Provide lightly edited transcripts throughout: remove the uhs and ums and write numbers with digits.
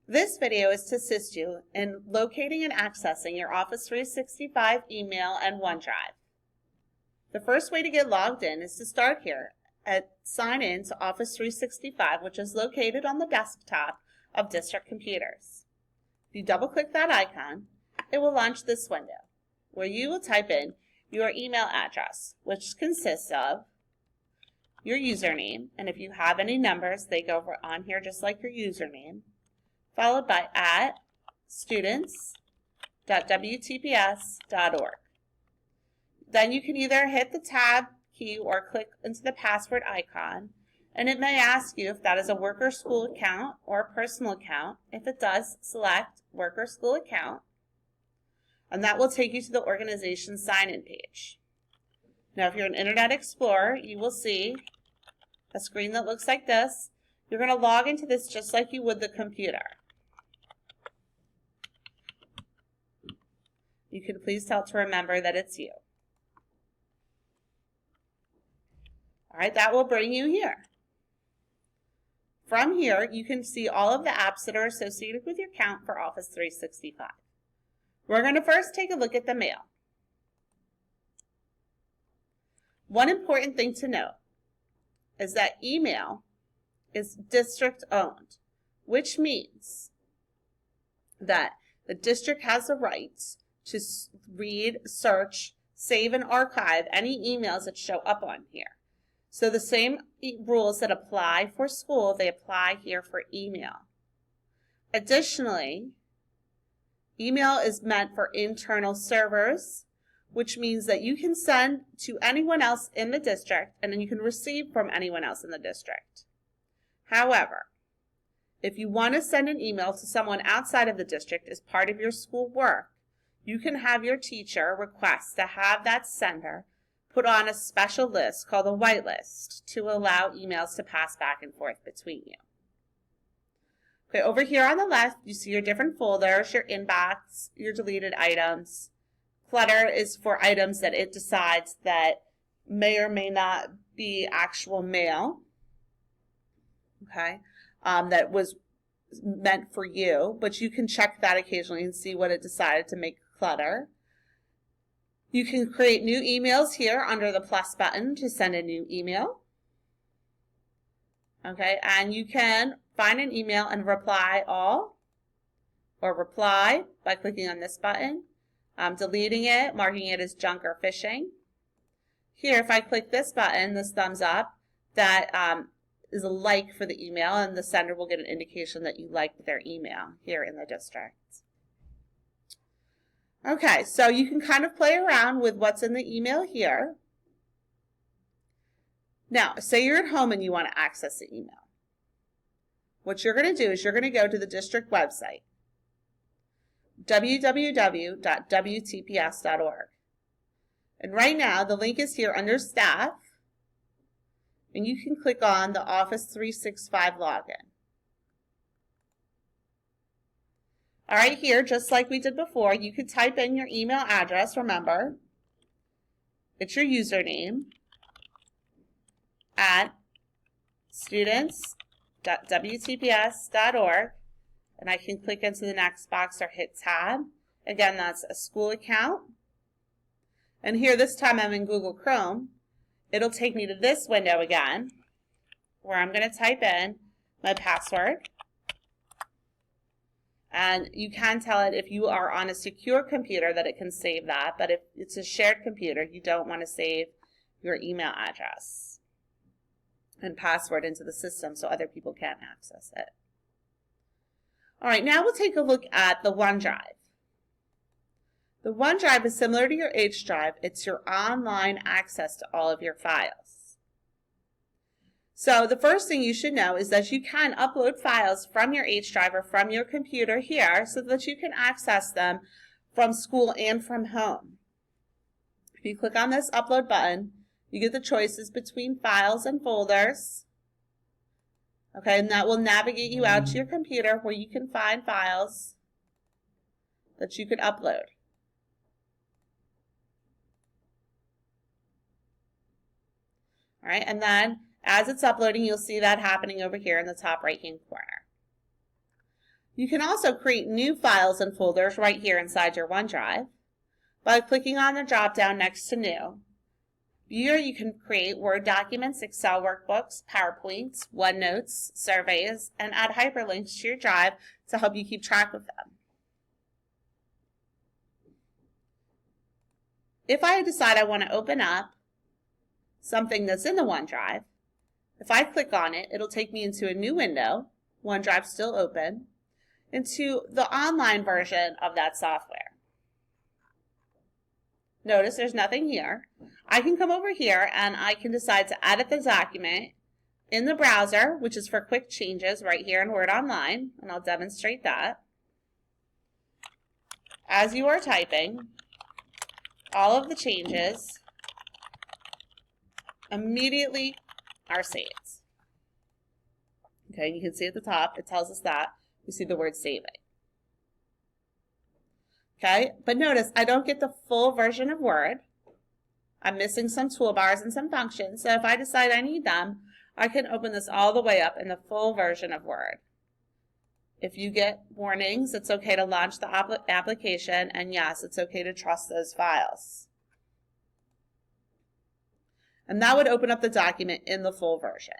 This video is to assist you in locating and accessing your Office 365 email and OneDrive. The first way to get logged in is to start here and sign in to Office 365, which is located on the desktop of district computers. If you double-click that icon, it will launch this window where you will type in your email address, which consists of your username, and if you have any numbers, they go on here just like your username, followed by @students.wtps.org. Then you can either hit the tab key or click into the password icon, and it may ask you if that is a work or school account or a personal account. If it does, select work or school account, and that will take you to the organization sign-in page. Now, if you're an Internet Explorer, you will see a screen that looks like this. You're going to log into this just like you would the computer. You can please tell it to remember that it's you. All right, that will bring you here. From here, you can see all of the apps that are associated with your account for Office 365. We're going to first take a look at the mail. One important thing to note is that email is district owned, which means that the district has the rights to read, search, save, and archive any emails that show up on here. So the same rules that apply for school, they apply here for email. Additionally, email is meant for internal servers, which means that you can send to anyone else in the district and then you can receive from anyone else in the district. However, if you want to send an email to someone outside of the district as part of your school work, you can have your teacher request to have that sender put on a special list called a whitelist to allow emails to pass back and forth between you. Okay, over here on the left, you see your different folders, your inbox, your deleted items. Clutter is for items that it decides that may or may not be actual mail, okay, that was meant for you, but you can check that occasionally and see what it decided to make clutter. You can create new emails here under the plus button to send a new email, okay, and you can find an email and reply all or reply by clicking on this button. Deleting it, marking it as junk or phishing. Here, if I click this button, this thumbs up, that is a like for the email, and the sender will get an indication that you liked their email here in the district. Okay, so you can kind of play around with what's in the email here. Now, say you're at home and you want to access the email. What you're going to do is you're going to go to the district website, www.wtps.org. And right now, the link is here under Staff, and you can click on the Office 365 login. All right, here, just like we did before, you could type in your email address. Remember, it's your username at students.wtps.org. And I can click into the next box or hit tab. Again, that's a school account. And here, this time I'm in Google Chrome. It'll take me to this window again, where I'm going to type in my password. And you can tell it if you are on a secure computer that it can save that, but if it's a shared computer, you don't want to save your email address and password into the system so other people can't access it. All right, now we'll take a look at the OneDrive. The OneDrive is similar to your H drive. It's your online access to all of your files. So the first thing you should know is that you can upload files from your H drive or from your computer here so that you can access them from school and from home. If you click on this upload button, you get the choices between files and folders. Okay, and that will navigate you out to your computer where you can find files that you could upload. All right, and then as it's uploading, you'll see that happening over here in the top right-hand corner. You can also create new files and folders right here inside your OneDrive by clicking on the drop-down next to New. Here you can create Word documents, Excel workbooks, PowerPoints, OneNotes, surveys, and add hyperlinks to your drive to help you keep track of them. If I decide I want to open up something that's in the OneDrive, if I click on it, it'll take me into a new window, OneDrive still open, into the online version of that software. Notice there's nothing here. I can come over here and I can decide to edit the document in the browser, which is for quick changes right here in Word Online, and I'll demonstrate that. As you are typing, all of the changes immediately are saved. Okay, you can see at the top, it tells us that. We see the word saving. Okay, but notice I don't get the full version of Word. I'm missing some toolbars and some functions, so if I decide I need them, I can open this all the way up in the full version of Word. If you get warnings, it's okay to launch the application, and yes, it's okay to trust those files. And that would open up the document in the full version.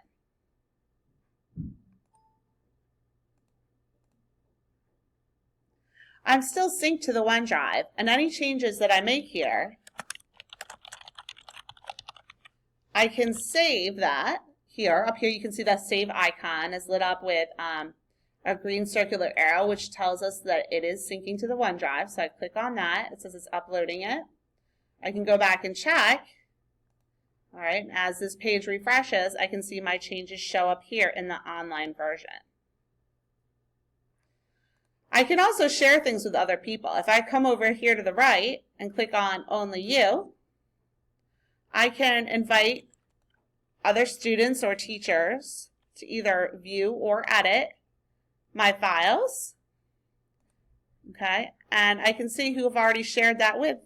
I'm still synced to the OneDrive, and any changes that I make here, I can save that here. Up here you can see that save icon is lit up with a green circular arrow, which tells us that it is syncing to the OneDrive. So I click on that. It says it's uploading it. I can go back and check. All right, and as this page refreshes, I can see my changes show up here in the online version. I can also share things with other people. If I come over here to the right and click on Only You, I can invite other students or teachers to either view or edit my files. Okay, and I can see who I've already shared that with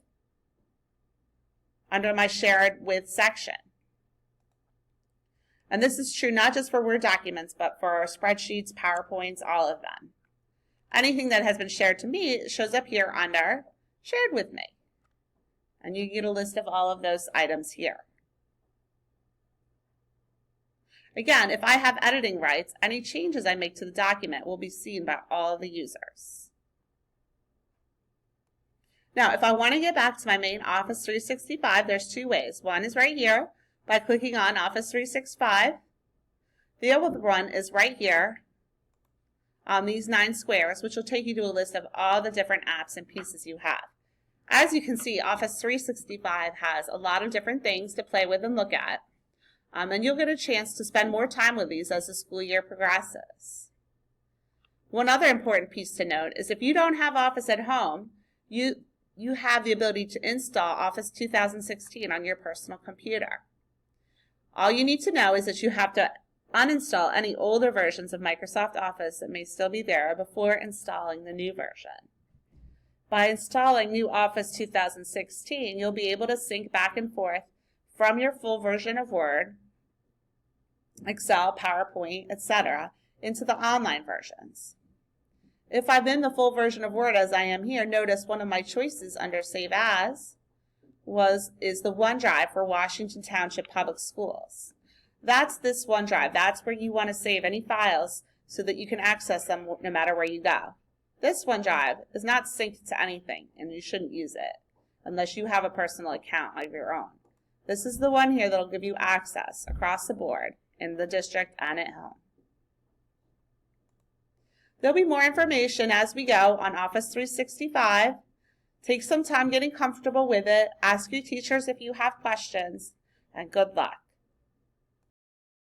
under my Shared With section. And this is true not just for Word documents, but for our spreadsheets, PowerPoints, all of them. Anything that has been shared to me shows up here under Shared With Me. And you get a list of all of those items here. Again, if I have editing rights, any changes I make to the document will be seen by all the users. Now, if I want to get back to my main Office 365, there's two ways. One is right here by clicking on Office 365. The other one is right here on these 9 squares, which will take you to a list of all the different apps and pieces you have. As you can see, Office 365 has a lot of different things to play with and look at. And you'll get a chance to spend more time with these as the school year progresses. One other important piece to note is if you don't have Office at home, you have the ability to install Office 2016 on your personal computer. All you need to know is that you have to uninstall any older versions of Microsoft Office that may still be there before installing the new version. By installing new Office 2016, you'll be able to sync back and forth from your full version of Word, Excel, PowerPoint, etc., into the online versions. If I'm in the full version of Word as I am here, notice one of my choices under Save As is the OneDrive for Washington Township Public Schools. That's this OneDrive. That's where you want to save any files so that you can access them no matter where you go. This OneDrive is not synced to anything, and you shouldn't use it unless you have a personal account of your own. This is the one here that will give you access across the board in the district and at home. There'll be more information as we go on Office 365. Take some time getting comfortable with it. Ask your teachers if you have questions, and good luck.